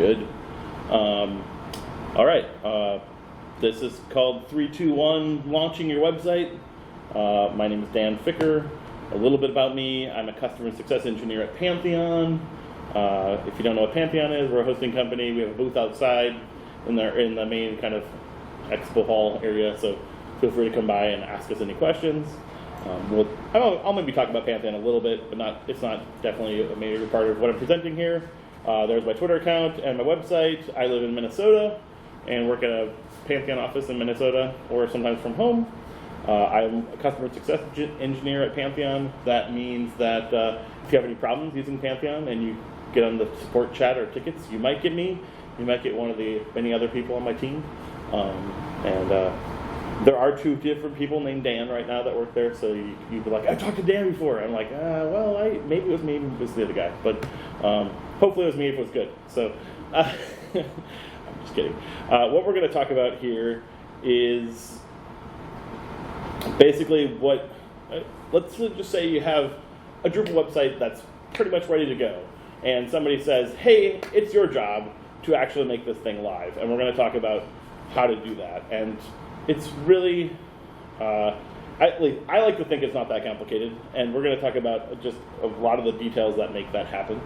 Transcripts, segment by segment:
Good. All right. This is called 3-2-1 Launching Your Website. My name is Dan Ficker. A little bit about me. I'm a customer success engineer at Pantheon. If you don't know what Pantheon is, we're a hosting company. We have a booth outside in the main kind of expo hall area, so feel free to come by and ask us any questions. I'll maybe talk about Pantheon a little bit, but it's not definitely a major part of what I'm presenting here. There's my Twitter account and my website. I live in Minnesota and work at a Pantheon office in Minnesota, or sometimes from home. I'm a customer success engineer at Pantheon. That means that if you have any problems using Pantheon and you get on the support chat or tickets, you might get me. You might get one of the many other people on my team. There are 2 different people named Dan right now that work there, so you'd be like, I've talked to Dan before. I'm like, maybe it was me, maybe it was the other guy. But hopefully it was me if it was good. So I'm just kidding. What we're going to talk about here is basically let's just say you have a Drupal website that's pretty much ready to go. And somebody says, hey, it's your job to actually make this thing live. And we're going to talk about how to do that. And it's really, I like to think it's not that complicated, and we're going to talk about just a lot of the details that make that happen.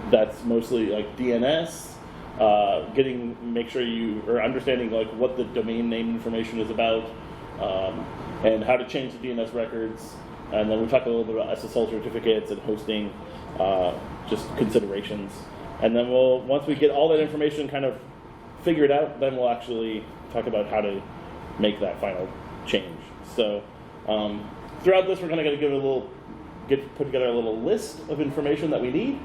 That's mostly like DNS, make sure you are understanding like what the domain name information is about, and how to change the DNS records. And then we talk a little bit about SSL certificates and hosting, just considerations. And then once we get all that information kind of figured out, then we'll actually talk about how to make that final change. So throughout this, we're going to put together a little list of information that we need.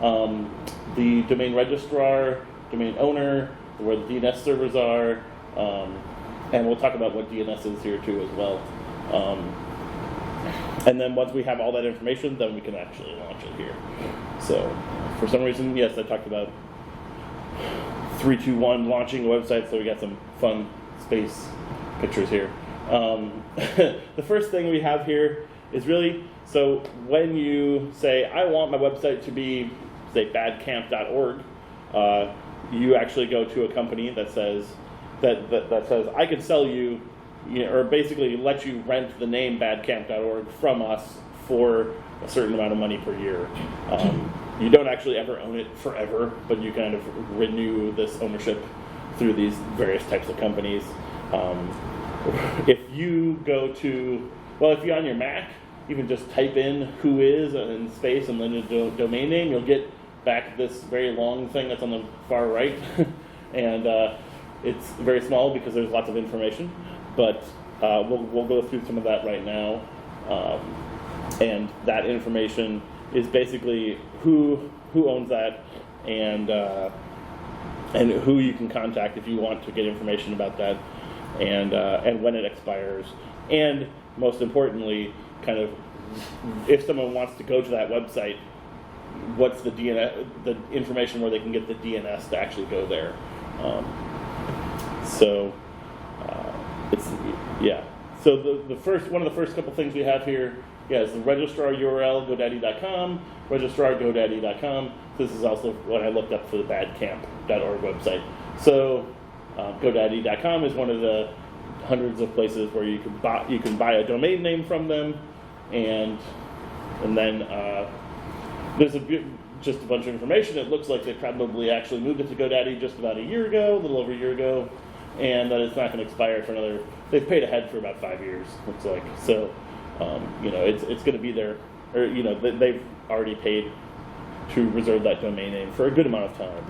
The domain registrar, domain owner, where the DNS servers are, and we'll talk about what DNS is here too as well. And then once we have all that information, then we can actually launch it here. So for some reason, yes, I talked about 3-2-1 launching a website, so we got some fun space pictures here. The first thing we have here is really, so when you say, I want my website to be, say, badcamp.org, you actually go to a company that says, that says, I can sell you, or basically let you rent the name badcamp.org from us for a certain amount of money per year. You don't actually ever own it forever, but you kind of renew this ownership through these various types of companies. If you go to, if you're on your Mac, you can just type in WHOIS in space and then the domain name. You'll get back this very long thing that's on the far right. And it's very small because there's lots of information. But we'll go through some of that right now. And that information is basically who owns that and who you can contact if you want to get information about that, and when it expires, and most importantly, kind of if someone wants to go to that website, what's the DNS, the information where they can get the DNS to actually go there. So one of the first couple things we have here, is the registrar URL, godaddy.com, registrar.godaddy.com. This is also what I looked up for the badcamp.org website. So godaddy.com is one of the hundreds of places where you can buy a domain name from them, and then there's just a bunch of information. It looks like they probably actually moved it to GoDaddy just about a little over a year ago, and that it's not going to expire for another. They've paid ahead for about 5 years, looks like. So, it's going to be there, or they've already paid to reserve that domain name for a good amount of time.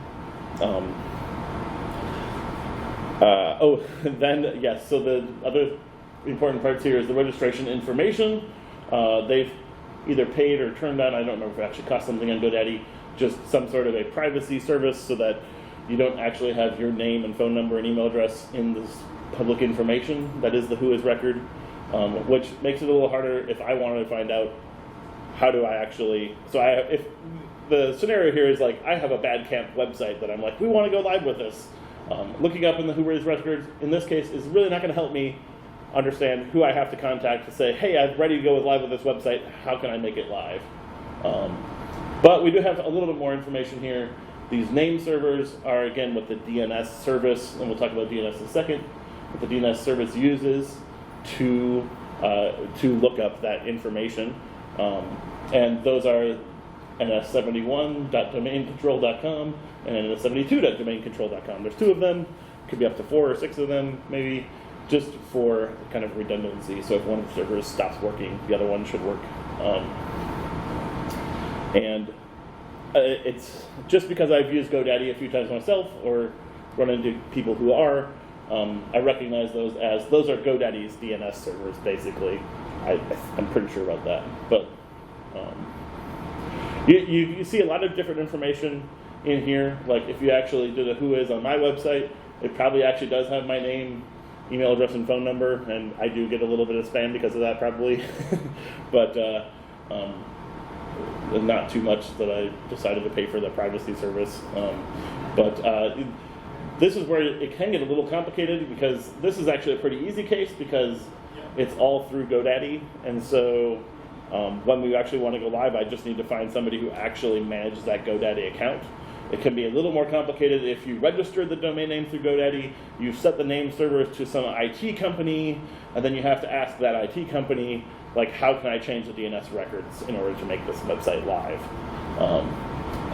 So the other important parts here is the registration information. They've either paid or turned on, I don't remember if it actually cost something on GoDaddy, just some sort of a privacy service so that you don't actually have your name and phone number and email address in this public information. That is the WHOIS record, which makes it a little harder if I wanted to find out how do I actually, if the scenario here is like, I have a Badcamp website that I'm like, we want to go live with this. Looking up in the WHOIS records, in this case, is really not going to help me understand who I have to contact to say, hey, I'm ready to go live with this website. How can I make it live? But we do have a little bit more information here. These name servers are, again, what the DNS service, and we'll talk about DNS in a second, what the DNS service uses to look up that information. And those are ns71.domaincontrol.com and ns72.domaincontrol.com. There's 2 of them. Could be up to 4 or 6 of them, maybe, just for kind of redundancy. So if one of the servers stops working, the other one should work. It's just because I've used GoDaddy a few times myself, or run into people who are, I recognize those as, those are GoDaddy's DNS servers, basically. I'm pretty sure about that. But you see a lot of different information in here. Like if you actually did a WHOIS on my website, it probably actually does have my name, email address, and phone number, and I do get a little bit of spam because of that, probably. But not too much that I decided to pay for the privacy service. This is where it can get a little complicated, because this is actually a pretty easy case because it's all through GoDaddy, and so when we actually want to go live, I just need to find somebody who actually manages that GoDaddy account. It can be a little more complicated if you registered the domain name through GoDaddy, you set the name server to some IT company, and then you have to ask that IT company, like, how can I change the DNS records in order to make this website live?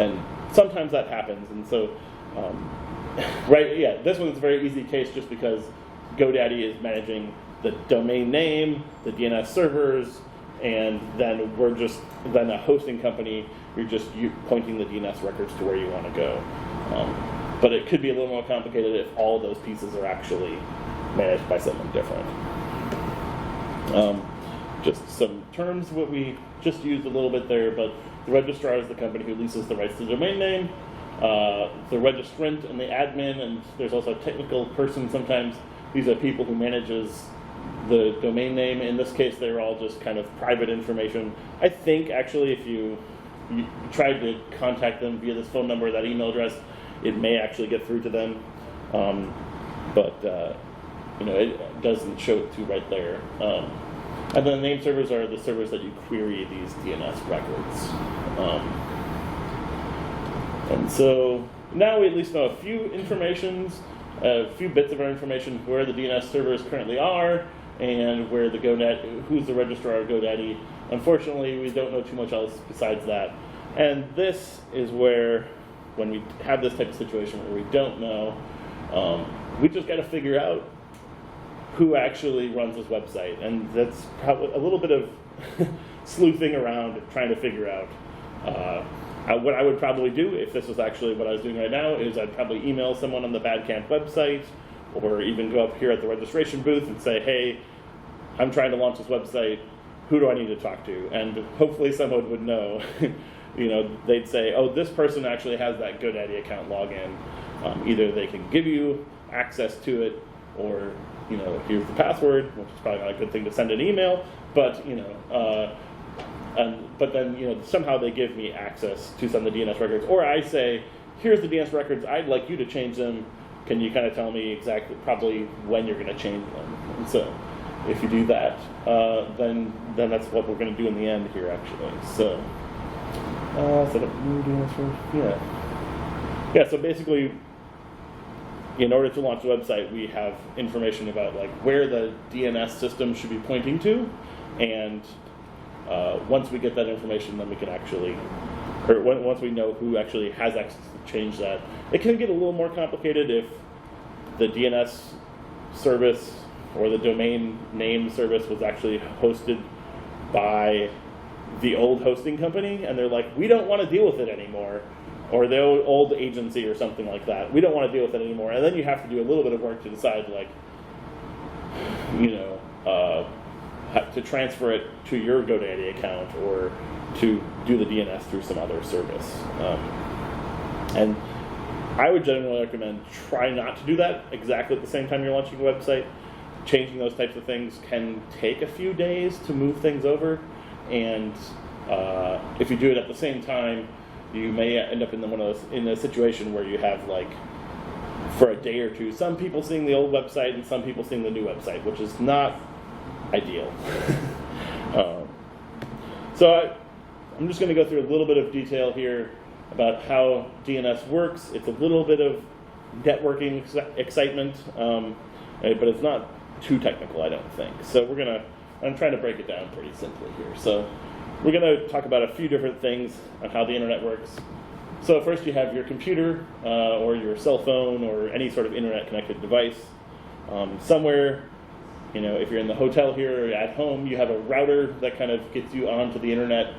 And sometimes that happens, and so, this one's a very easy case just because GoDaddy is managing the domain name, the DNS servers, and then then a hosting company, you're just pointing the DNS records to where you want to go. But it could be a little more complicated if all those pieces are actually managed by someone different. Just some terms, what we just used a little bit there, but the registrar is the company who leases the rights to the domain name. The registrant and the admin, and there's also a technical person sometimes. These are people who manages the domain name. In this case, they're all just kind of private information. I think, actually, if you tried to contact them via this phone number, that email address, it may actually get through to them. It doesn't show it to right there. And then the name servers are the servers that you query these DNS records. And so now we at least know a few few bits of our information, where the DNS servers currently are, and where who's the registrar of GoDaddy. Unfortunately, we don't know too much else besides that. And this is where, when we have this type of situation where we don't know, we just got to figure out who actually runs this website. And that's probably a little bit of sleuthing around, trying to figure out. What I would probably do, if this was actually what I was doing right now, is I'd probably email someone on the Badcamp website, or even go up here at the registration booth and say, hey, I'm trying to launch this website, who do I need to talk to? And hopefully someone would know. They'd say, oh, this person actually has that GoDaddy account login. Either they can give you access to it, or here's the password, which is probably not a good thing to send an email, but but then somehow they give me access to some of the DNS records, or I say, here's the DNS records, I'd like you to change them. Can you kind of tell me exactly, probably when you're going to change them? And so, if you do that, then that's what we're going to do in the end here, actually. So, set up new DNS first. Yeah. So basically, in order to launch the website, we have information about where the DNS system should be pointing to, and once we get that information, then we can actually, once we know who actually has access to change that. It can get a little more complicated if the DNS service or the domain name service was actually hosted by the old hosting company, and they're like, we don't want to deal with it anymore, or the old agency or something like that. We don't want to deal with it anymore. And then you have to do a little bit of work to decide, to transfer it to your GoDaddy account, or to do the DNS through some other service. And I would generally recommend try not to do that exactly at the same time you're launching a website. Changing those types of things can take a few days to move things over, and if you do it at the same time, you may end up in a situation where you have, for a day or two, some people seeing the old website and some people seeing the new website, which is not ideal. So I'm just going to go through a little bit of detail here about how DNS works. It's a little bit of networking excitement, but it's not too technical, I don't think. So I'm trying to break it down pretty simply here. So we're going to talk about a few different things on how the internet works. So first you have your computer or your cell phone or any sort of internet-connected device. Somewhere, if you're in the hotel here or at home, you have a router that kind of gets you onto the internet.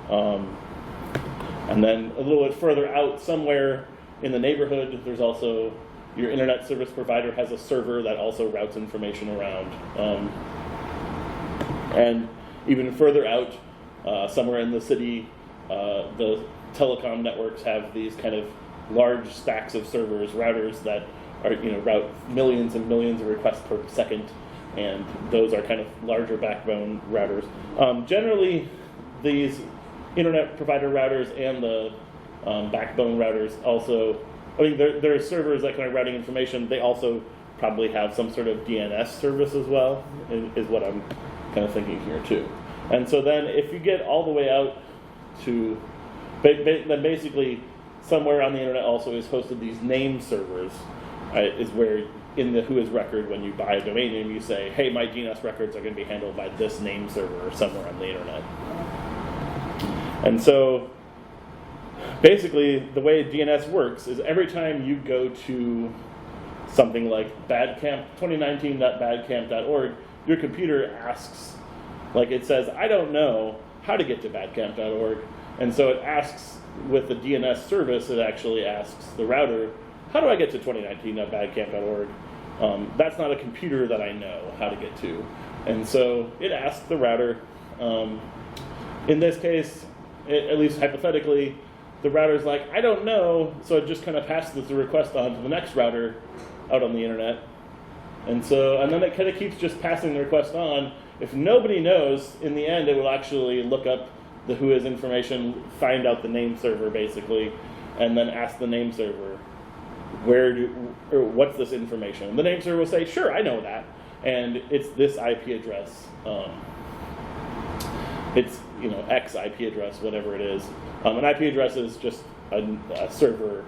And then a little bit further out, somewhere in the neighborhood, there's also your internet service provider has a server that also routes information around. And even further out, somewhere in the city, the telecom networks have these kind of large stacks of servers, routers that are, route millions and millions of requests per second, and those are kind of larger backbone routers. Generally, these internet provider routers and the backbone routers also, there are servers that kind of routing information. They also probably have some sort of DNS service as well, is what I'm kind of thinking here too. And so then if you get all the way out to, then basically somewhere on the internet also is hosted these name servers, is where in the WHOIS record, when you buy a domain name, you say, hey, my DNS records are going to be handled by this name server somewhere on the internet. And so basically the way DNS works is every time you go to something like 2019.badcamp.org, your computer asks, it says, I don't know how to get to badcamp.org. And so it asks, with the DNS service, it actually asks the router, how do I get to 2019.badcamp.org? That's not a computer that I know how to get to. And so it asks the router. In this case, at least hypothetically, the router's like, I don't know, so it just kind of passes the request on to the next router out on the internet. And then it kind of keeps just passing the request on. If nobody knows, in the end, it will actually look up the WHOIS information, find out the name server, basically, and then ask the name server, what's this information? And the name server will say, sure, I know that, and it's this IP address. It's X IP address, whatever it is. An IP address is just a server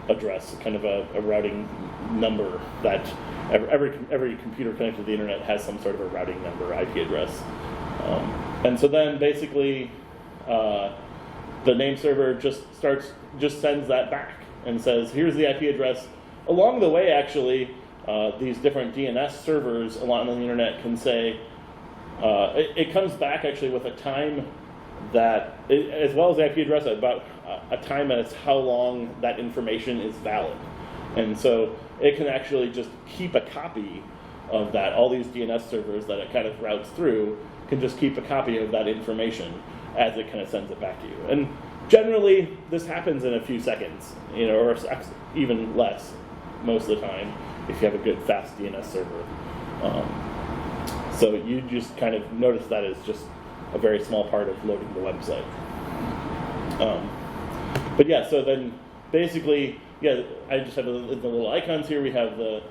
address, kind of a routing number that every computer connected to the internet has some sort of a routing number, IP address. And so then basically the name server just sends that back and says, here's the IP address. Along the way, actually, these different DNS servers along the internet can say, it comes back actually with a time that, as well as the IP address, about a time as how long that information is valid. And so it can actually just keep a copy of that. All these DNS servers that it kind of routes through can just keep a copy of that information as it kind of sends it back to you. And generally, this happens in a few seconds, or even less most of the time if you have a good, fast DNS server. So you just kind of notice that as just a very small part of loading the website. But yeah, so then basically, yeah, I just have the little icons here. We have the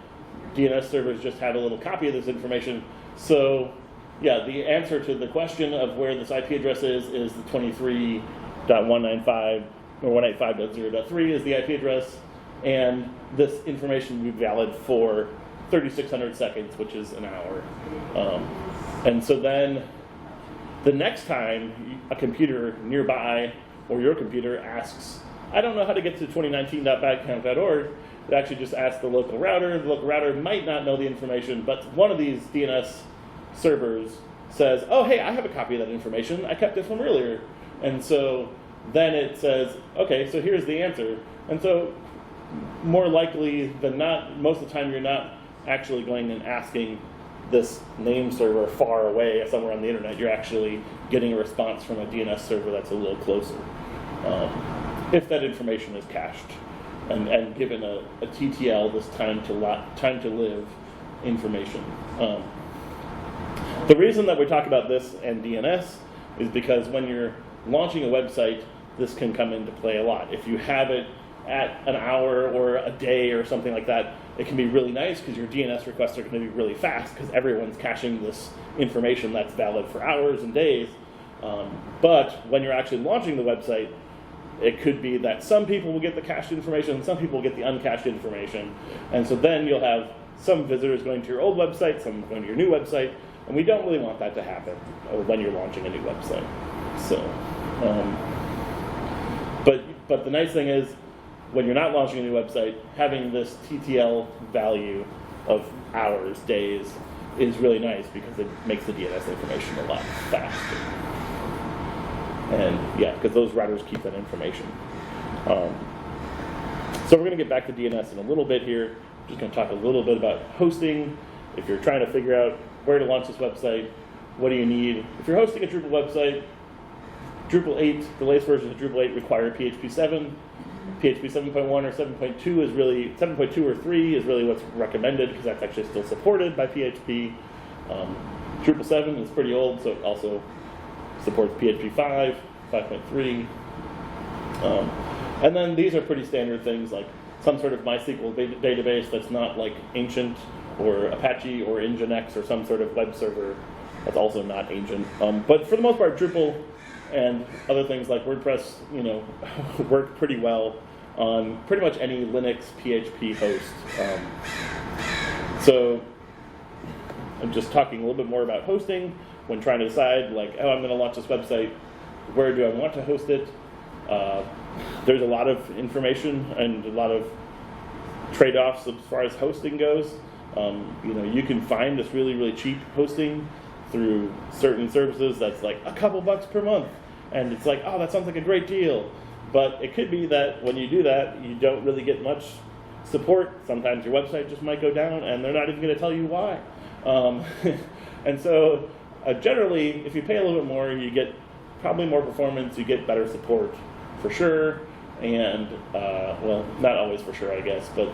DNS servers just have a little copy of this information. So yeah, the answer to the question of where this IP address is the 23.195 or 185.0.3 is the IP address, and this information will be valid for 3,600 seconds, which is an hour. And so then the next time a computer nearby or your computer asks, I don't know how to get to 2019.badcamp.org, it actually just asks the local router. The local router might not know the information, but one of these DNS servers says, oh, hey, I have a copy of that information. I kept it from earlier. And so then it says, okay, so here's the answer. And so more likely than not, most of the time you're not actually going and asking this name server far away somewhere on the internet. You're actually getting a response from a DNS server that's a little closer, if that information is cached and given a TTL, this time to live information. The reason that we talk about this and DNS is because when you're launching a website, this can come into play a lot. If you have it at an hour or a day or something like that, it can be really nice because your DNS requests are going to be really fast because everyone's caching this information that's valid for hours and days. But when you're actually launching the website, it could be that some people will get the cached information and some people will get the uncached information. And so then you'll have some visitors going to your old website, some going to your new website, and we don't really want that to happen when you're launching a new website. So, but the nice thing is, when you're not launching a new website, having this TTL value of hours, days, is really nice because it makes the DNS information a lot faster. And yeah, because those routers keep that information. So we're going to get back to DNS in a little bit here. I'm just going to talk a little bit about hosting. If you're trying to figure out where to launch this website, what do you need? If you're hosting a Drupal website, Drupal 8, the latest version of Drupal 8 require PHP 7. PHP 7.1 or 7.2 is really, 7.2 or 3 is really what's recommended because that's actually still supported by PHP. Drupal 7 is pretty old, so it also supports PHP 5, 5.3. And then these are pretty standard things like some sort of MySQL database that's not like ancient, or Apache or Nginx or some sort of web server that's also not ancient. But for the most part, Drupal and other things like WordPress, work pretty well on pretty much any Linux PHP host. So I'm just talking a little bit more about hosting when trying to decide, like, oh, I'm going to launch this website. Where do I want to host it? There's a lot of information and a lot of trade-offs as far as hosting goes. You can find this really, really cheap hosting through certain services that's like a couple bucks per month. And it's like, oh, that sounds like a great deal. But it could be that when you do that, you don't really get much support. Sometimes your website just might go down, and they're not even going to tell you why. And so generally, if you pay a little bit more, you get probably more performance, you get better support for sure. And, well, not always for sure, I guess. But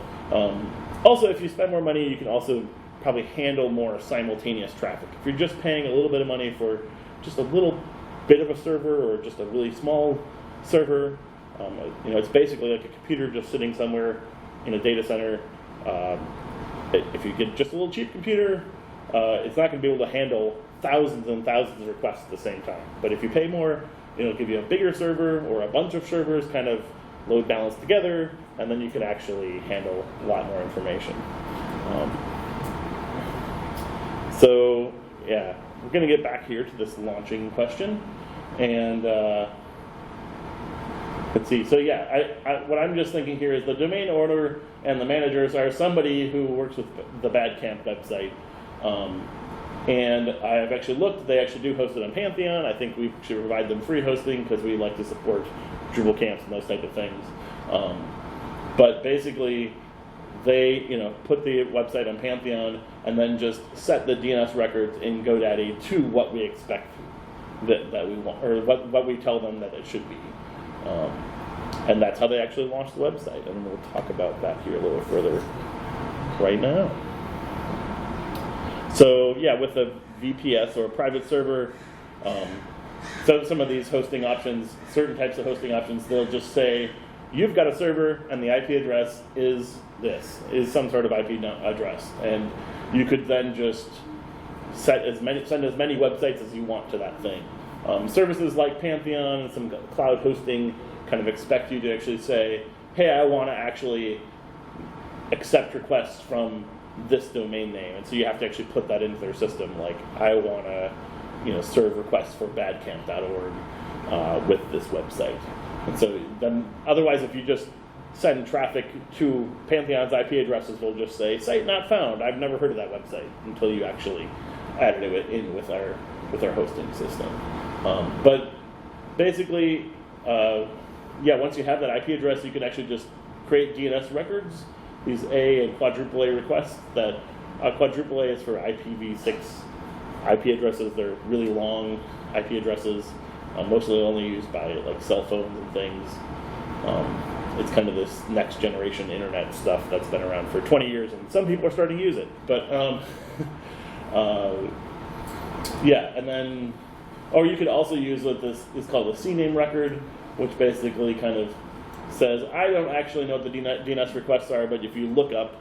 also, if you spend more money, you can also probably handle more simultaneous traffic. If you're just paying a little bit of money for just a little bit of a server or just a really small server, it's basically like a computer just sitting somewhere in a data center. If you get just a little cheap computer, it's not going to be able to handle thousands and thousands of requests at the same time. But if you pay more, it'll give you a bigger server or a bunch of servers kind of load balanced together, and then you can actually handle a lot more information. So yeah, we're going to get back here to this launching question, and let's see. So yeah, what I'm just thinking here is the domain owner and the managers are somebody who works with the Badcamp website. And I've actually looked, they actually do host it on Pantheon. I think we should provide them free hosting because we like to support Drupal camps and those type of things. But basically, they put the website on Pantheon and then just set the DNS records in GoDaddy to what we expect that we want, or what we tell them that it should be. And that's how they actually launch the website. And we'll talk about that here a little further right now. So yeah, with a VPS or a private server, so some of these hosting options, certain types of hosting options, they'll just say, you've got a server and the IP address is this, is some sort of IP address. And you could then just send as many websites as you want to that thing. Services like Pantheon and some cloud hosting kind of expect you to actually say, hey, I want to actually accept requests from this domain name, and so you have to actually put that into their system. Like, I want to, serve requests for badcamp.org with this website. And so then, otherwise, if you just send traffic to Pantheon's IP addresses, we'll just say site not found. I've never heard of that website until you actually added it in with our hosting system. But basically, once you have that IP address, you can actually just create DNS records. These A and quadruple A requests that quadruple A is for IPv6 IP addresses. They're really long IP addresses, mostly only used by like cell phones and things. It's kind of this next generation internet stuff that's been around for 20 years, and some people are starting to use it. But and then, or you could also use what this is called a CNAME record, which basically kind of says, I don't actually know what the DNS requests are, but if you look up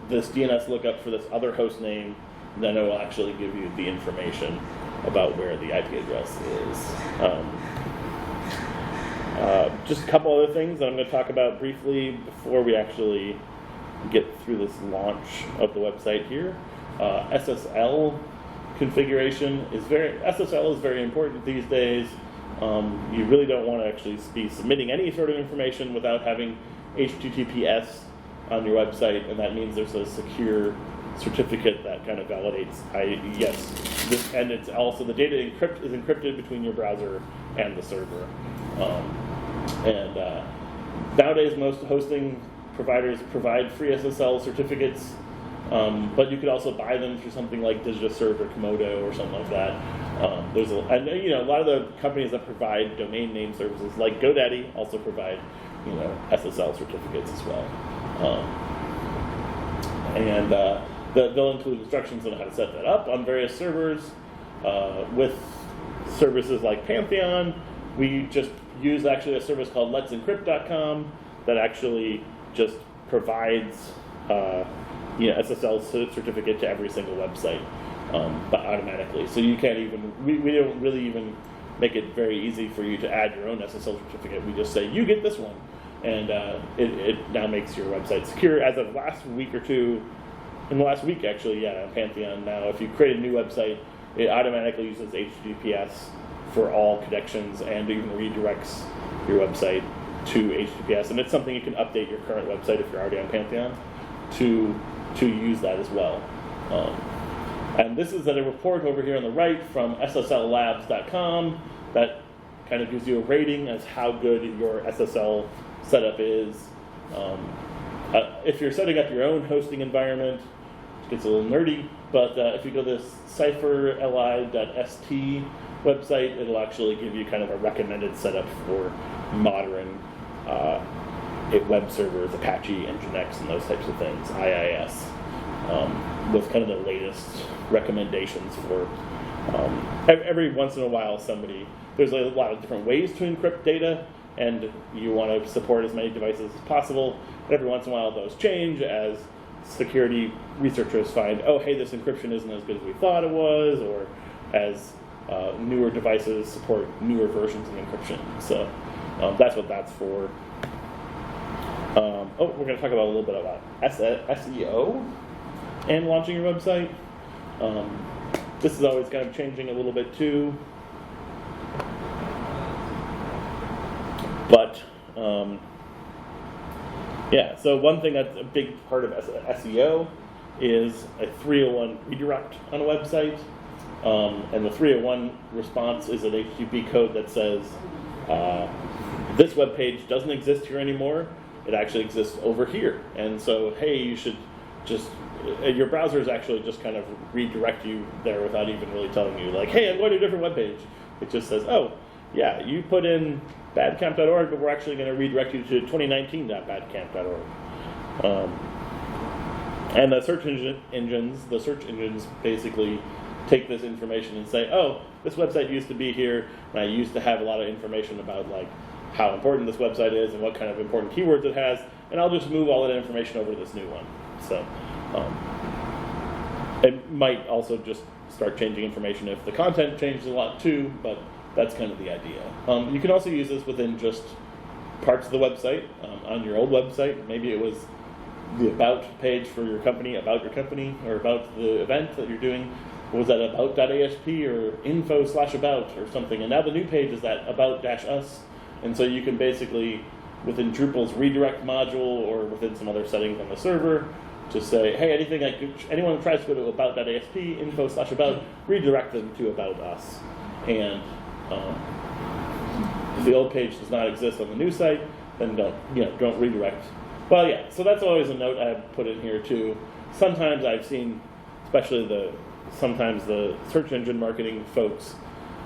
this DNS lookup for this other host name, then it will actually give you the information. about where the IP address is. Just a couple other things that I'm going to talk about briefly before we actually get through this launch of the website here. SSL configuration SSL is very important these days. You really don't want to actually be submitting any sort of information without having HTTPS on your website, and that means there's a secure certificate that kind of validates, and it's also the data is encrypted between your browser and the server. Nowadays, most hosting providers provide free SSL certificates, but you could also buy them through something like DigiServe or Komodo or something like that. A lot of the companies that provide domain name services, like GoDaddy, also provide SSL certificates as well. They'll include instructions on how to set that up on various servers. With services like Pantheon, we just use actually a service called let'sencrypt.com that actually just provides SSL certificate to every single website, but automatically. So you can't even, we don't really even make it very easy for you to add your own SSL certificate. We just say, you get this one. And it now makes your website secure. As of last week or two, in the last week actually, on Pantheon now, if you create a new website, it automatically uses HTTPS for all connections and even redirects your website to HTTPS. And it's something you can update your current website if you're already on Pantheon to use that as well. And this is a report over here on the right from SSLLabs.com that kind of gives you a rating as how good your SSL setup is. If you're setting up your own hosting environment, it gets a little nerdy, but if you go to this cypherli.st website, it'll actually give you kind of a recommended setup for modern web servers, Apache, Nginx, and those types of things, IIS, with kind of the latest recommendations for every once in a while there's a lot of different ways to encrypt data, and you want to support as many devices as possible. But every once in a while those change as security researchers find, oh, hey, this encryption isn't as good as we thought it was, or as newer devices support newer versions of encryption. So that's what that's for. We're going to talk about a little bit about SEO and launching your website. This is always kind of changing a little bit too. But, so one thing that's a big part of SEO is a 301 redirect on a website. And the 301 response is an HTTP code that says, this web page doesn't exist here anymore. It actually exists over here. And so, hey, you should just, your browser is actually just kind of redirect you there without even really telling you, like, hey, I'm going to a different web page. It just says, oh, yeah, you put in badcamp.org, but we're actually going to redirect you to 2019.badcamp.org. And the search engines basically take this information and say, oh, this website used to be here, and I used to have a lot of information about like how important this website is and what kind of important keywords it has, and I'll just move all that information over to this new one. So it might also just start changing information if the content changes a lot too, but that's kind of the idea. You can also use this within just parts of the website. On your old website, maybe it was the about page for your company, about your company, or about the event that you're doing. Was that about.asp or info/about or something? And now the new page is that about-us. And so you can basically, within Drupal's redirect module or within some other settings on the server, just say, hey, anyone who tries to go to about.asp, info/about, redirect them to about us. And if the old page does not exist on the new site, then don't redirect. Well, yeah, so that's always a note I put in here too. Sometimes I've seen, especially sometimes the search engine marketing folks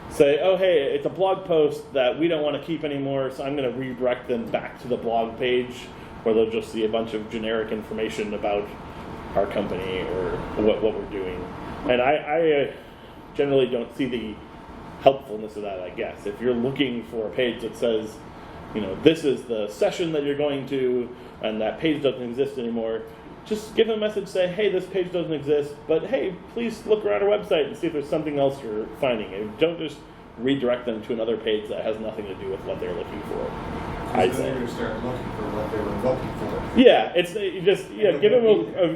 say, oh, hey, it's a blog post that we don't want to keep anymore, so I'm going to redirect them back to the blog page, where they'll just see a bunch of generic information about our company or what we're doing. And I generally don't see the helpfulness of that, I guess. If you're looking for a page that says, this is the session that you're going to, and that page doesn't exist anymore, just give them a message, say, hey, this page doesn't exist, but hey, please look around our website and see if there's something else you're finding. And don't just redirect them to another page that has nothing to do with what they're looking for. I'd say they're going to start looking for what they were looking for. Yeah, it's you just give them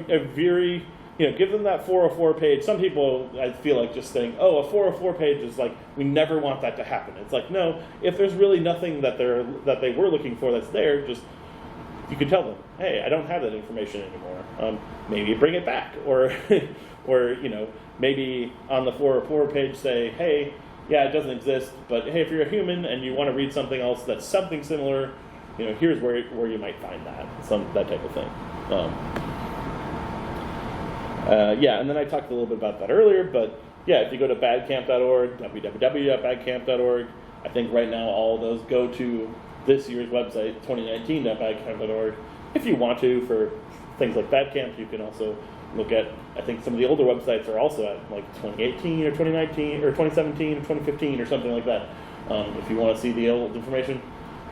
a very give them that 404 page. Some people, I feel like, just saying, oh, a 404 page is like, we never want that to happen. It's like, no, if there's really nothing that they were looking for that's there, just you can tell them, hey, I don't have that information anymore. Maybe bring it back, or or maybe on the 404 page say, hey, yeah, it doesn't exist, but hey, if you're a human and you want to read something else that's something similar, here's where you might find that type of thing. And then I talked a little bit about that earlier, but yeah, if you go to badcamp.org, www.badcamp.org, I think right now all of those go to this year's website, 2019.badcamp.org. If you want to, for things like Badcamp, you can also look at, I think some of the older websites are also at like 2018 or 2019 or 2017 or 2015 or something like that, if you want to see the old information.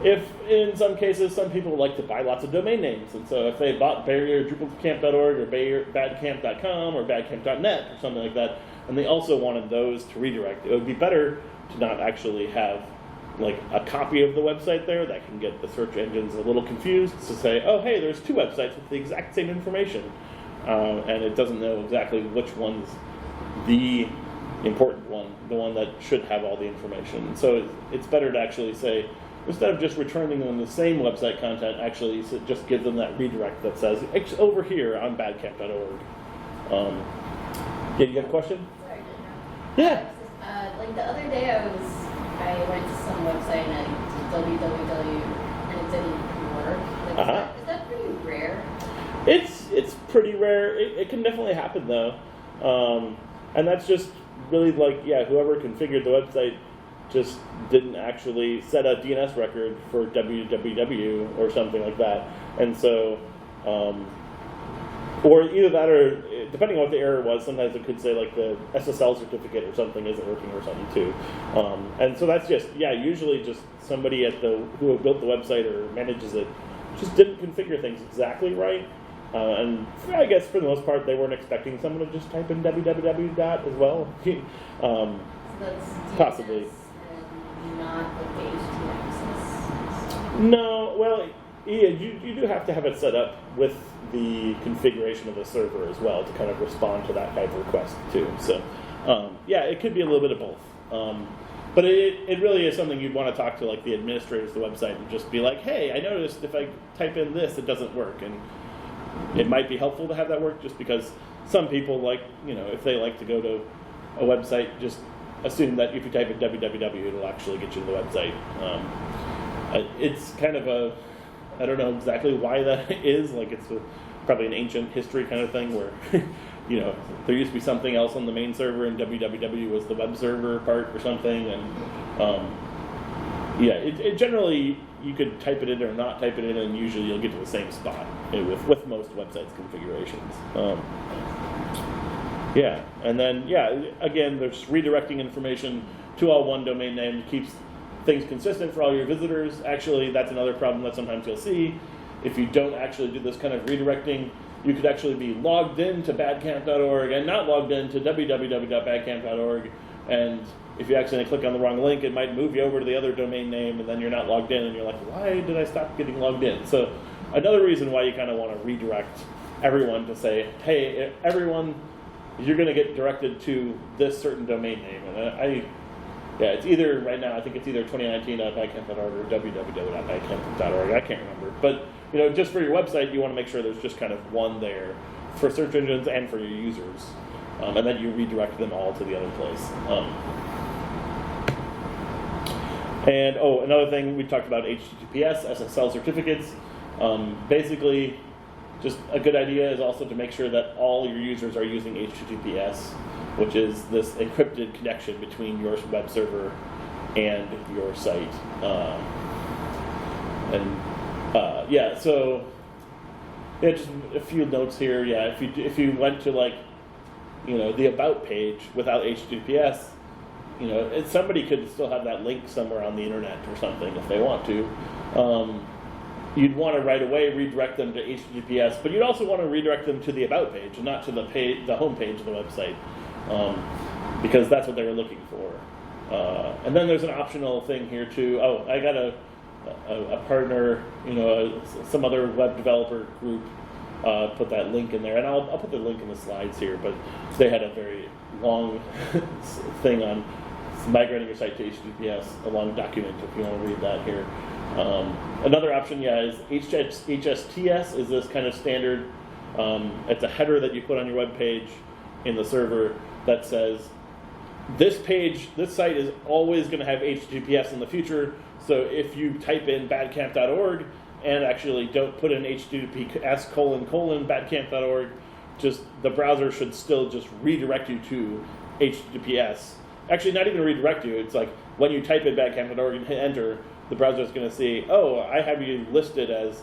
If in some cases, some people like to buy lots of domain names, and so if they bought barrier.drupalcamp.org or badcamp.com or badcamp.net or something like that, and they also wanted those to redirect, it would be better to not actually have like a copy of the website there that can get the search engines a little confused to say, oh, hey, there's two websites with the exact same information, and it doesn't know exactly which one's the important one, the one that should have all the information. So it's better to actually say, instead of just returning them the same website content, actually just give them that redirect that says, over here on badcamp.org. Yeah, you have a question? Sorry, yeah. Like the other day I went to some website and I did www and it didn't work. Like, is that pretty rare? It's pretty rare. It can definitely happen though. And that's just really like, whoever configured the website just didn't actually set a DNS record for www or something like that. And so, or either that or, depending on what the error was, sometimes it could say like the SSL certificate or something isn't working or something too. And so that's just, usually just somebody who built the website or manages it just didn't configure things exactly right. And I guess for the most part, they weren't expecting someone to just type in www dot as well. So that's DNS possibly. And not the HTTP. No, well, yeah, you do have to have it set up with the configuration of the server as well to kind of respond to that type of request too. So, it could be a little bit of both. But it really is something you'd want to talk to like the administrators of the website and just be like, hey, I noticed if I type in this, it doesn't work. And it might be helpful to have that work just because some people like, if they like to go to a website, just assume that if you type in www, it'll actually get you to the website. It's kind of I don't know exactly why that is. Like it's probably an ancient history kind of thing where, there used to be something else on the main server and www was the web server part or something. And it generally, you could type it in or not type it in, and usually you'll get to the same spot with most websites configurations. And then, again, there's redirecting information to all one domain name, keeps things consistent for all your visitors. Actually, that's another problem that sometimes you'll see. If you don't actually do this kind of redirecting, you could actually be logged into badcamp.org and not logged into www.badcamp.org. And if you accidentally click on the wrong link, it might move you over to the other domain name, and then you're not logged in, and you're like, why did I stop getting logged in? So another reason why you kind of want to redirect everyone to say, hey, everyone, you're going to get directed to this certain domain name. And it's either, right now, I think it's either 2019.badcamp.org or www.badcamp.org. I can't remember. But, just for your website, you want to make sure there's just kind of one there for search engines and for your users. And then you redirect them all to the other place. Another thing, we talked about HTTPS, SSL certificates. Basically, just a good idea is also to make sure that all your users are using HTTPS, which is this encrypted connection between your web server and your site. Just a few notes here. If you went to the about page without HTTPS, somebody could still have that link somewhere on the internet or something if they want to. you'd want to right away redirect them to HTTPS, but you'd also want to redirect them to the About page and not to the home page of the website, because that's what they were looking for. And then there's an optional thing here too. Oh, I got a partner, some other web developer group put that link in there, and I'll put the link in the slides here, but they had a very long thing on migrating your site to HTTPS, a long document if you want to read that here. Another option, is HSTS is this kind of standard. It's a header that you put on your web page in the server that says, this site is always going to have HTTPS in the future, so if you type in badcamp.org and actually don't put in https://badcamp.org, just the browser should still just redirect you to HTTPS. Actually, not even redirect you. It's like when you type in badcamp.org and hit enter, the browser is going to see, oh, I have you listed as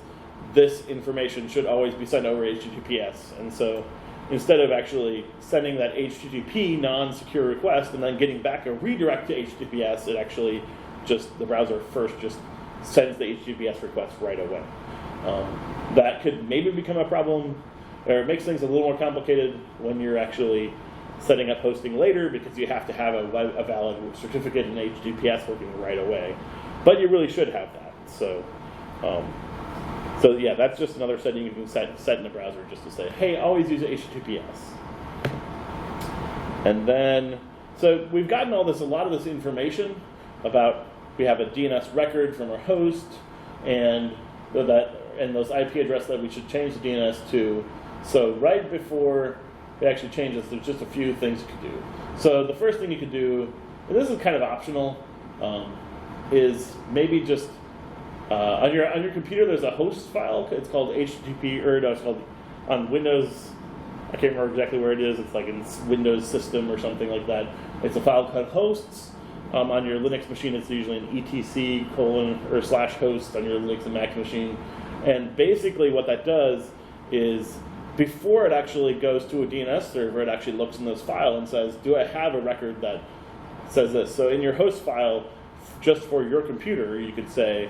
this information should always be sent over HTTPS. And so instead of actually sending that HTTP non-secure request and then getting back a redirect to HTTPS, it actually the browser first just sends the HTTPS request right away. That could maybe become a problem, or it makes things a little more complicated when you're actually setting up hosting later, because you have to have a valid certificate in HTTPS working right away. But you really should have that. So yeah, that's just another setting you can set in the browser just to say, hey, always use HTTPS. And then, so we've gotten a lot of this information about, we have a DNS record from our host, and those IP addresses that we should change the DNS to. So right before we actually change this, there's just a few things you could do. So the first thing you could do, and this is kind of optional, is maybe just on your computer there's a host file. It's called HTTP, it's called on Windows. I can't remember exactly where it is. It's like in Windows system or something like that. It's a file called hosts. On your Linux machine, it's usually an etc:/host on your Linux and Mac machine. And basically what that does is, before it actually goes to a DNS server, it actually looks in this file and says, do I have a record that says this? So in your host file, just for your computer, you could say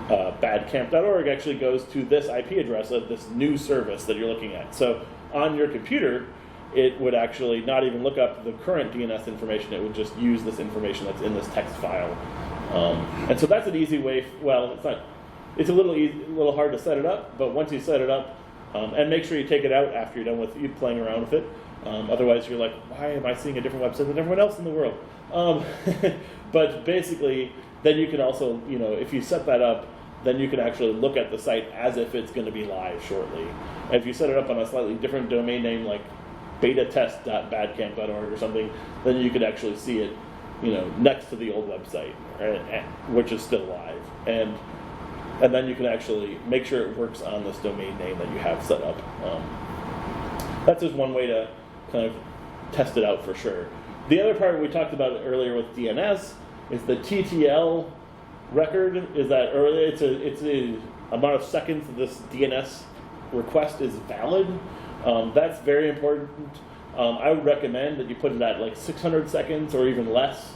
badcamp.org actually goes to this IP address of this new service that you're looking at. So on your computer, it would actually not even look up the current DNS information. It would just use this information that's in this text file. And so that's an easy way. Well, it's not. It's a little hard to set it up, but once you set it up, and make sure you take it out after you're done with you playing around with it. Otherwise, you're like, why am I seeing a different website than everyone else in the world? But basically, then you can also, if you set that up, then you can actually look at the site as if it's going to be live shortly. And if you set it up on a slightly different domain name, like betatest.badcamp.org or something, then you could actually see it, next to the old website, right, which is still live. And then you can actually make sure it works on this domain name that you have set up. That's just one way to kind of test it out for sure. The other part we talked about earlier with DNS is the TTL record. Is that it's the amount of seconds that this DNS request is valid. That's very important. I would recommend that you put it at like 600 seconds or even less,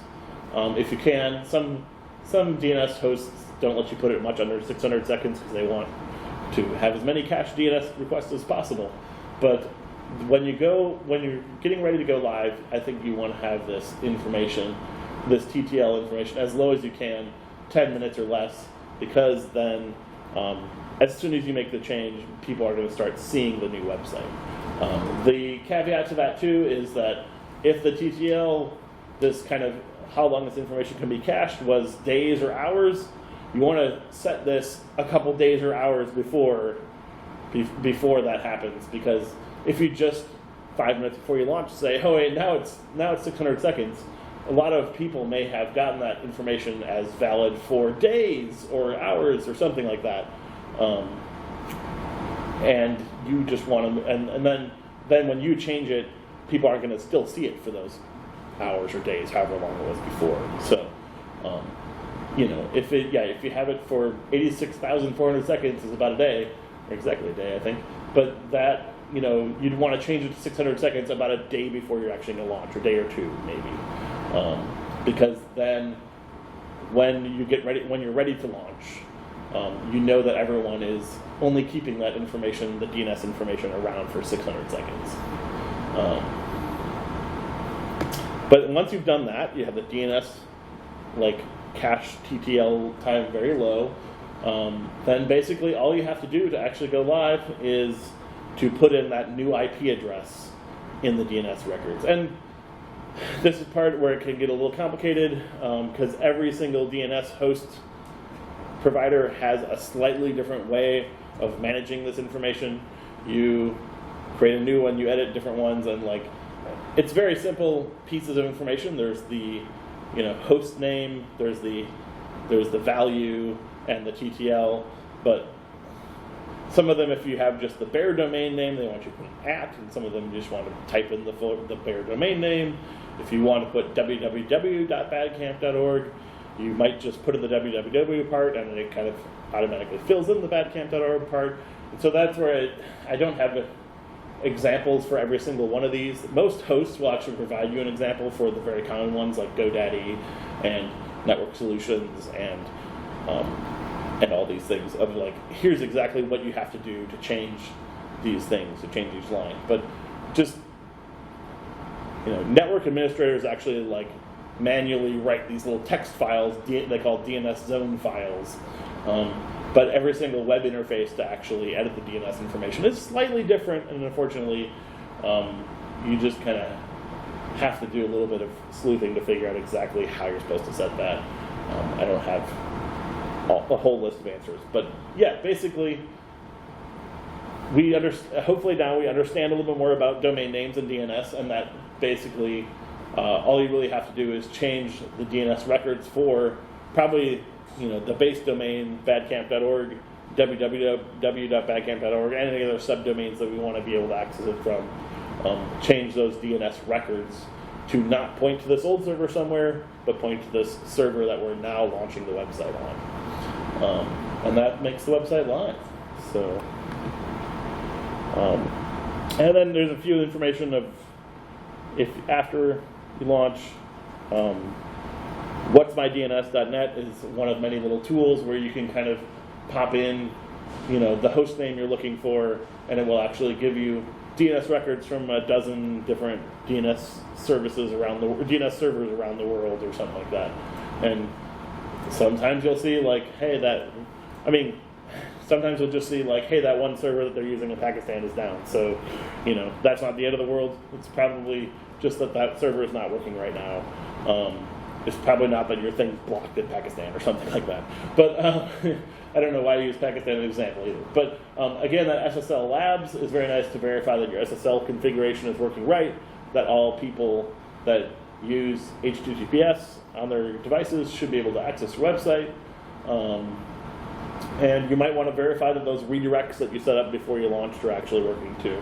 if you can. Some DNS hosts don't let you put it much under 600 seconds because they want to have as many cached DNS requests as possible. But when you're getting ready to go live, I think you want to have this information, this TTL information, as low as you can, 10 minutes or less, because then as soon as you make the change, people are going to start seeing the new website. The caveat to that too is that if the TTL, this kind of how long this information can be cached, was days or hours, you want to set this a couple days or hours before that happens, because if you just 5 minutes before you launch say, oh wait, now it's 600 seconds, a lot of people may have gotten that information as valid for days or hours or something like that. And you just want to, and then when you change it, people aren't going to still see it for those hours or days, however long it was before. So, if you have it for 86,400 seconds, is about a day, or exactly a day, I think. But that, you'd want to change it to 600 seconds about a day before you're actually going to launch, or a day or two maybe, because then when you're ready to launch, you know that everyone is only keeping that information, the DNS information, around for 600 seconds. But once you've done that, you have the DNS like cache TTL time very low. Then basically all you have to do to actually go live is to put in that new IP address in the DNS records. And this is part where it can get a little complicated because every single DNS host provider has a slightly different way of managing this information. You create a new one, you edit different ones, and like it's very simple pieces of information. There's the host name, there's the value and the TTL, but some of them, if you have just the bare domain name, they want you to put an @ and some of them you just want to type in the bare domain name. If you want to put www.badcamp.org, you might just put in the www part, and then it kind of automatically fills in the badcamp.org part. And so that's where I don't have examples for every single one of these. Most hosts will actually provide you an example for the very common ones like GoDaddy and Network Solutions and all these things of like, here's exactly what you have to do to change these things, to change each line. But just, network administrators actually like manually write these little text files, they call DNS zone files. But every single web interface to actually edit the DNS information is slightly different, and unfortunately, you just kind of have to do a little bit of sleuthing to figure out exactly how you're supposed to set that. I don't have a whole list of answers, but yeah, basically, hopefully now we understand a little bit more about domain names and DNS, and that basically all you really have to do is change the DNS records for probably the base domain, badcamp.org, www.badcamp.org, and any other subdomains that we want to be able to access it from. Change those DNS records to not point to this old server somewhere, but point to this server that we're now launching the website on. And that makes the website live. So, and then there's a few information of if after you launch, what'smydns.net is one of many little tools where you can kind of pop in, the host name you're looking for, and it will actually give you DNS records from a dozen different DNS services DNS servers around the world or something like that. And sometimes you'll see sometimes you'll just see hey, that one server that they're using in Pakistan is down. So, that's not the end of the world. It's probably just that server is not working right now. It's probably not that your thing's blocked in Pakistan or something like that. But I don't know why I use Pakistan as an example either. But again, that SSL Labs is very nice to verify that your SSL configuration is working right, that all people that use HTTPS on their devices should be able to access your website. And you might want to verify that those redirects that you set up before you launched are actually working too.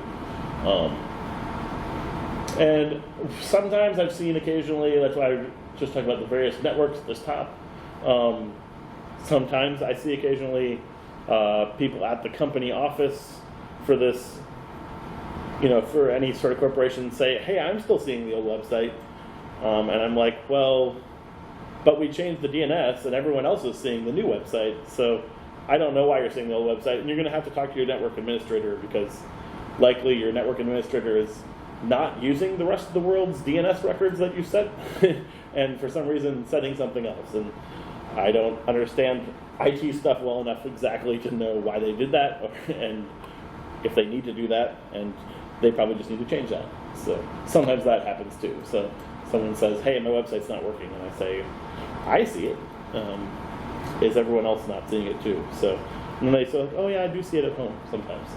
And sometimes I've seen occasionally, that's why I just talked about the various networks at this top. Sometimes I see occasionally people at the company office for this, for any sort of corporation say, hey, I'm still seeing the old website. And I'm like, well, but we changed the DNS and everyone else is seeing the new website. So I don't know why you're seeing the old website. And you're going to have to talk to your network administrator because likely your network administrator is not using the rest of the world's DNS records that you set, and for some reason setting something else. And I don't understand IT stuff well enough exactly to know why they did that, and if they need to do that, and they probably just need to change that. So sometimes that happens too. So someone says, hey, my website's not working, and I say, I see it. Is everyone else not seeing it too? So, and then they say, oh yeah, I do see it at home sometimes.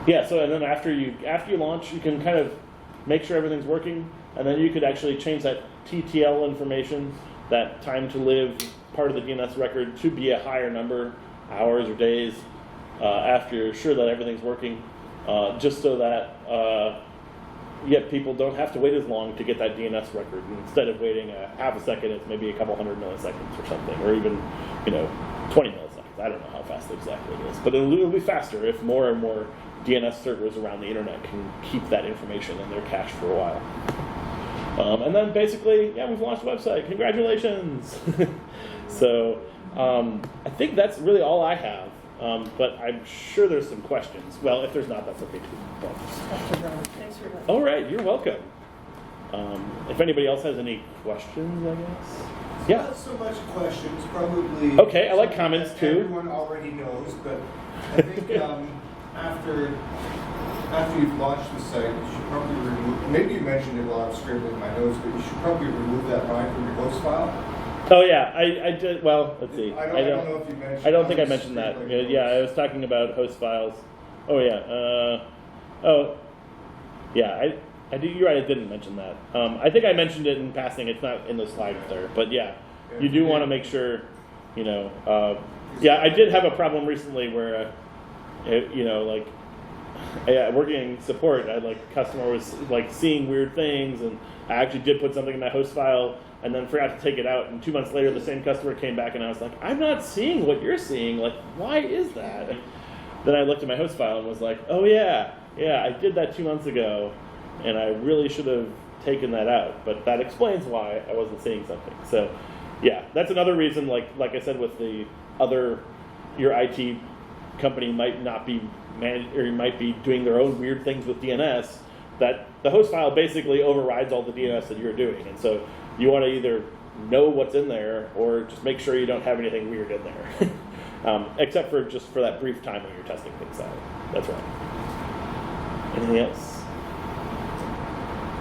Yeah, so and then after you launch, you can kind of make sure everything's working, and then you could actually change that TTL information, that time to live part of the DNS record, to be a higher number, hours or days, after you're sure that everything's working, just so that yet people don't have to wait as long to get that DNS record. And instead of waiting a half a second, it's maybe a couple hundred milliseconds or something, or even 20 milliseconds. I don't know how fast exactly it is, but it'll be faster if more and more DNS servers around the internet can keep that information in their cache for a while. And then basically, yeah, we've launched a website. Congratulations! So I think that's really all I have. But I'm sure there's some questions. Well, if there's not, that's okay too. But, Thanks very much. all right, you're welcome. If anybody else has any questions, I guess. Yeah. Not so much questions, probably. Okay, I like something comments that too. Everyone already knows, but I think after you've launched the site, you should probably remove. Maybe you mentioned it while I was scribbling my notes, but you should probably remove that line from your host file. Oh yeah, I did. Well, let's see. I don't know if you mentioned. I don't think I mentioned that. Yeah, I was talking about host files. Oh yeah. Yeah. I do. You're right. I didn't mention that. I think I mentioned it in passing. It's not in the slides there, but yeah, you do want to make sure. Yeah, I did have a problem recently where, working in support, customer was seeing weird things, and I actually did put something in my host file and then forgot to take it out. And 2 months later, the same customer came back, and I was like, I'm not seeing what you're seeing. Why is that? And then I looked at my host file and was like, oh yeah, I did that 2 months ago, and I really should have taken that out. But that explains why I wasn't seeing something. So, yeah, that's another reason. Like I said, with the other, your IT company might not be might be doing their own weird things with DNS. That the host file basically overrides all the DNS that you're doing, and so you want to either know what's in there or just make sure you don't have anything weird in there, except for just for that brief time when you're testing things out. That's right. Anything else?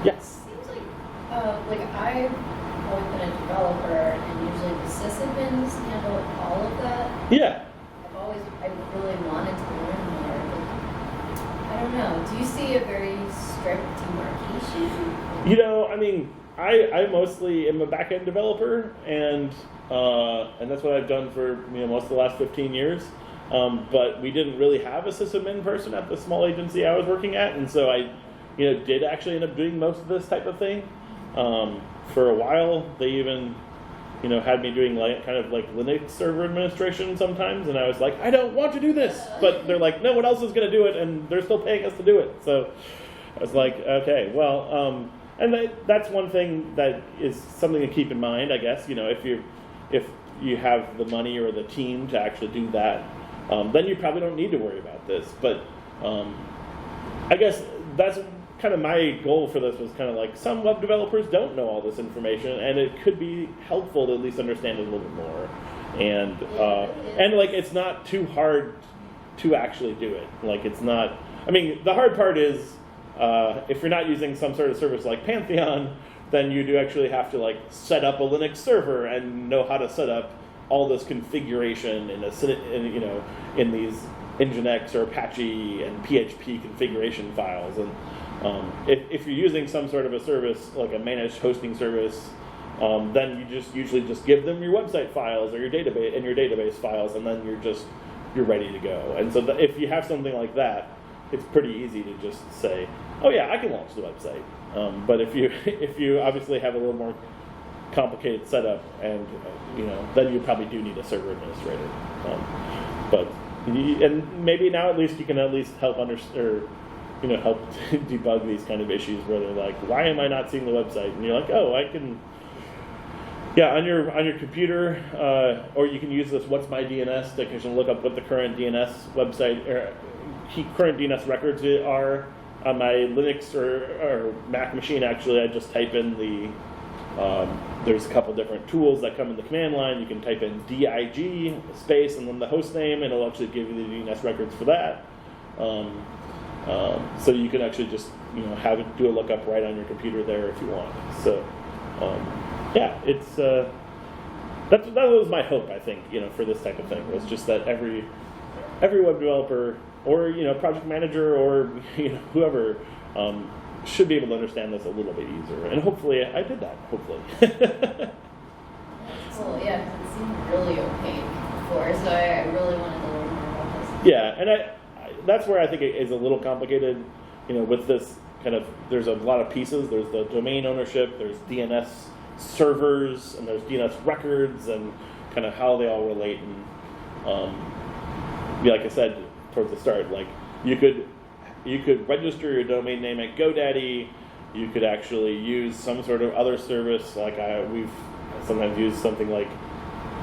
Yes. Seems like I've always been a developer, and usually the sysadmins handle all of that. Yeah. I really wanted to learn more, but I don't know. Do you see a very strict demarcation? I mostly am a back-end developer, and that's what I've done for most of the last 15 years. But we didn't really have a sysadmin person at the small agency I was working at, and so I, did actually end up doing most of this type of thing. For a while, they even, had me doing kind of Linux server administration sometimes, and I was like, I don't want to do this, but they're like, no one else is going to do it, and they're still paying us to do it. So I was like, okay, well, and that's one thing that is something to keep in mind, I guess. If you have the money or the team to actually do that, then you probably don't need to worry about this. But I guess that's kind of my goal for this, was kind of some web developers don't know all this information, and it could be helpful to at least understand it a little bit more. And it's not too hard to actually do it. It's not. The hard part is if you're not using some sort of service like Pantheon, then you do actually have to set up a Linux server and know how to set up all this configuration in these Nginx or Apache and PHP configuration files. And if you're using some sort of a service like a managed hosting service, then you usually just give them your website files or your database files, and then you're ready to go. And so if you have something like that, it's pretty easy to just say, oh yeah, I can launch the website. But if you obviously have a little more complicated setup, and then you probably do need a server administrator. And maybe now at least you can help help debug these kind of issues where they're like, why am I not seeing the website? And you're like, oh, I can. Yeah, on your computer, or you can use this What's My DNS that can look up what the current DNS website or current DNS records are. On my Linux or Mac machine, actually, I just type in there's a couple different tools that come in the command line. You can type in dig space and then the host name, and it'll actually give you the DNS records for that. So you can actually just have it do a lookup right on your computer there if you want. So yeah, it's that was my hope, I think, for this type of thing, was just that every web developer or project manager or whoever should be able to understand this a little bit easier, and hopefully I did that. Hopefully. Cool. Yeah, because it seemed really opaque before, so I really wanted to learn more about this. Yeah, and that's where I think it is a little complicated. With this kind of, there's a lot of pieces. There's the domain ownership, there's DNS servers, and there's DNS records, and kind of how they all relate. And like I said towards the start, you could register your domain name at GoDaddy. You could actually use some sort of other service, we've sometimes used something like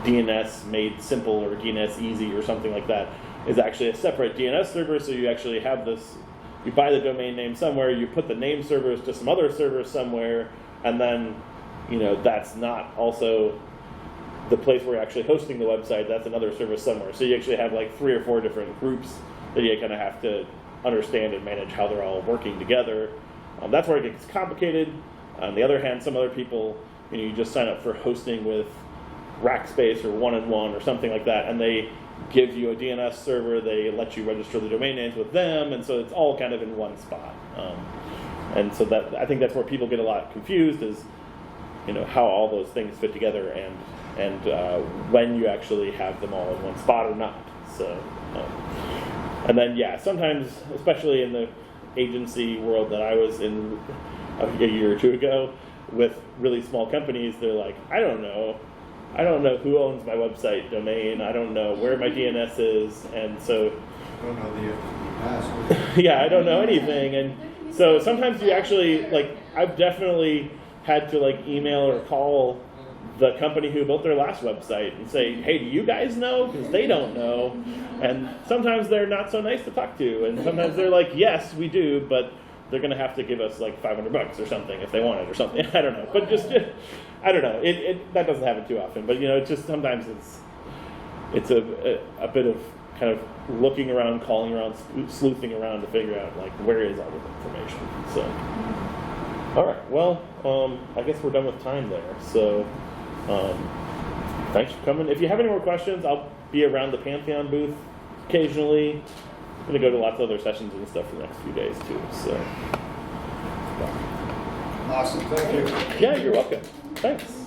DNS made simple or DNS easy or something like that is actually a separate DNS server. So you actually have this, you buy the domain name somewhere, you put the name servers to some other server somewhere, and then, you know, that's not also the place where you're actually hosting the website, that's another service somewhere. So you actually have like 3 or 4 different groups that you kind of have to understand and manage how they're all working together. That's where it gets complicated. On the other hand, some other people, you know, you just sign up for hosting with Rackspace or 1&1 or something like that, and they give you a DNS server, they let you register the domain names with them, and so it's all kind of in one spot. And so that, I think that's where people get a lot confused, is, you know, how all those things fit together, and when you actually have them all in one spot or not. So, and then yeah, sometimes, especially in the agency world that I was in a year or 2 ago, with really small companies, they're like, I don't know who owns my website domain, I don't know where my DNS is, and so I don't know the password. yeah, I don't know anything. And so sometimes you actually, like, I've definitely had to like email or call the company who built their last website and say, hey, do you guys know? Because they don't know. And sometimes they're not so nice to talk to, and sometimes they're like, yes, we do, but they're going to have to give us like $500 or something if they want it or something. I don't know. But just I don't know. That doesn't happen too often. But, you know, it's just sometimes it's a bit of kind of looking around, calling around, sleuthing around to figure out like where is all the information. So, all right. Well, I guess we're done with time there. So, thanks for coming. If you have any more questions, I'll be around the Pantheon booth occasionally. I'm going to go to lots of other sessions and stuff for the next few days too. So, Awesome, thank you. yeah, you're welcome. Thanks.